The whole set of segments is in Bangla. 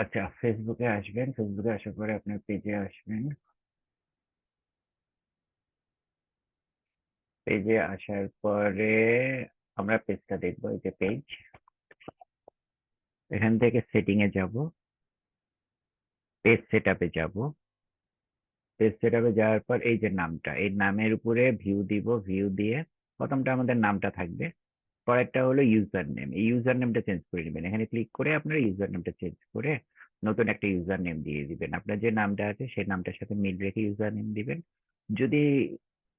আচ্ছা, ফেসবুকে আসবেন, ফেসবুকে আসার পরে আপনার পেজে আসবেন। পেজে আসার পরে আমরা পেজটা দেখবো, এই যে পেজ। এখান থেকে সেটিং এ যাব, পেজ সেটআপে যাব। পেজ সেটআপে যাওয়ার পর এই যে নামটা, এই নামের উপরে ভিউ দিব, ভিউ দিয়ে প্রথমটা আমাদের নামটা থাকবে। পরেরটা হলো ইউজার নেম, এই ইউজার নেমটা চেঞ্জ করে নেবেন। এখানে ক্লিক করে আপনার ইউজার নেমটা চেঞ্জ করে নতুন একটা ইউজার নেম দিয়ে দিবেন। আপনার যে নামটা আছে সেই নামটার সাথে মিল রেখে ইউজার নেম দিবেন। যদি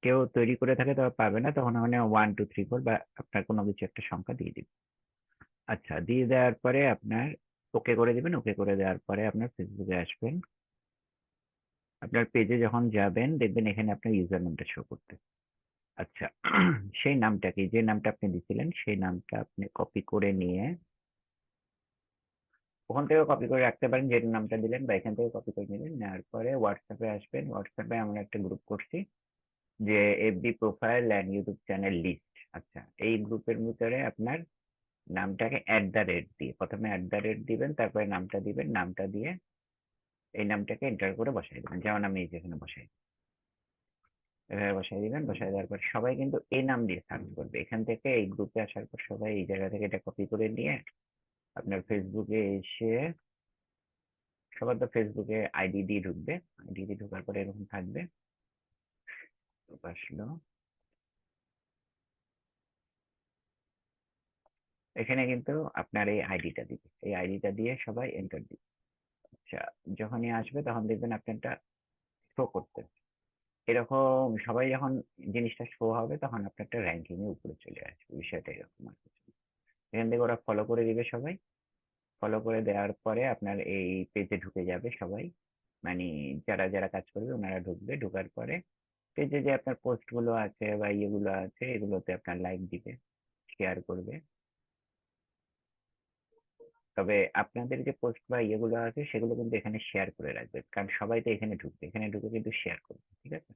কেউ তৈরি করে থাকে তবে পাবে না, তখন মানে 1 2 3 4 বা আপনার কোনো কিছু একটা সংখ্যা দিয়ে দিবেন। আচ্ছা, দিয়ে দেওয়ার পরে আপনার ওকে করে দিবেন। ওকে করে দেওয়ার পরে আপনার ফেসবুকে আসবেন। আপনার পেজে যখন যাবেন দেখবেন এখানে আপনার ইউজার নেমটা শো করতে। আচ্ছা, সেই নামটাকে, যে নামটা আপনি দিছিলেন সেই নামটা আপনি কপি করে নিয়ে ওখান থেকে কপি করে রাখতে পারেন, যে নামটা দিলেন, বা এখান থেকে কপি করে নিলেন। নেওয়ার পরে হোয়াটসঅ্যাপে আসবেন। হোয়াটসঅ্যাপে আমরা একটা গ্রুপ করছি, যে FB profile and YouTube channel list. আচ্ছা, এই গ্রুপের ভিতরে আপনার নামটাকে @, দিয়ে প্রথমে দিবেন, তারপরে নামটা দিবেন। নামটা দিয়ে এই নামটাকে এন্টার করে বসাই দেবেন, যেমন আমি এই যেখানে বসাই, এভাবে বসাই দিবেন। বসাই দেওয়ার পর সবাই কিন্তু এই নাম দিয়ে সার্চ করবে। এখান থেকে এই গ্রুপে আসার পর সবাই এই জায়গা থেকে এটা কপি করে নিয়ে আপনার ফেসবুকে এসে, সবার তো ফেসবুকে আইডি দিয়ে ঢুকবে। আইডি দিয়ে ঢোকার পরে এরকম থাকবে, আসলো। এখানে কিন্তু আপনার এই আইডিটা দিবে, এই আইডিটা দিয়ে সবাই এন্টার দিবে। আচ্ছা, যখনই আসবে তখন দেখবেন আপনারটা শো করতে এরকম। সবাই যখন জিনিসটা শো হবে তখন আপনারটা র্যাঙ্কিং এ উপরে চলে আসবে। বিষয়টা এরকম আর কিছু না। এখান থেকে ওরা ফলো করে দিবে সবাই। ফলো করে দেওয়ার পরে আপনার এই পেজে ঢুকে যাবে সবাই, মানে যারা যারা কাজ করবে ওনারা ঢুকবে। ঢোকার পরে পেজে যে আপনার পোস্ট গুলো আছে বা ইয়েগুলো আছে এগুলোতে আপনার লাইক দিবে, শেয়ার করবে। তবে আপনাদের যে পোস্ট বা ইয়েগুলো আছে সেগুলো কিন্তু এখানে শেয়ার করে রাখবে, কারণ সবাই তো এখানে ঢুকবে, এখানে ঢুকে কিন্তু শেয়ার করবে, ঠিক আছে?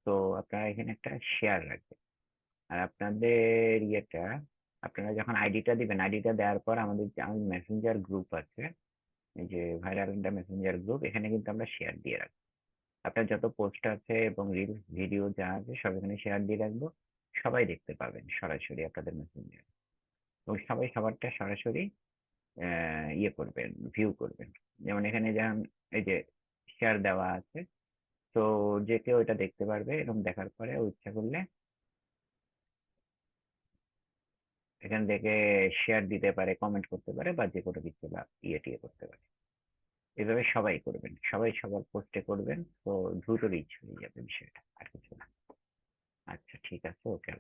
তো আপনারা এখানে একটা শেয়ার রাখবেন। আর আপনাদের ইয়েটা, আপনারা যখন আইডিটা দিবেন, আইডিটা দেওয়ার পর আমাদের যে মেসেঞ্জার গ্রুপ আছে, এই যে ভাইরাল ইন্ডিয়া মেসেঞ্জার গ্রুপ, এখানে কিন্তু আমরা শেয়ার দিয়ে রাখবো। আপনার যত পোস্ট আছে এবং রিলস ভিডিও যা আছে সব এখানে শেয়ার দিয়ে রাখবো। সবাই দেখতে পাবেন সরাসরি আপনাদের মেসেঞ্জারে, এবং সবাই সবারটা সরাসরি ইয়ে করবেন, ভিউ করবেন। যেমন এখানে যেমন এই যে শেয়ার দেওয়া আছে, তো যে কেউ এটা দেখতে পারবে, এবং দেখার পরে ও ইচ্ছা করলে এখান থেকে শেয়ার দিতে পারে, কমেন্ট করতে পারে, বা যে কোনো কিছু বা ইয়ে টিয়ে করতে পারে। এভাবে সবাই করবেন, সবাই সবার পোস্টে করবেন, তো দ্রুত রিচ হয়ে যাবে বিষয়টা, আর কিছু না। আচ্ছা, ঠিক আছে, ওকে।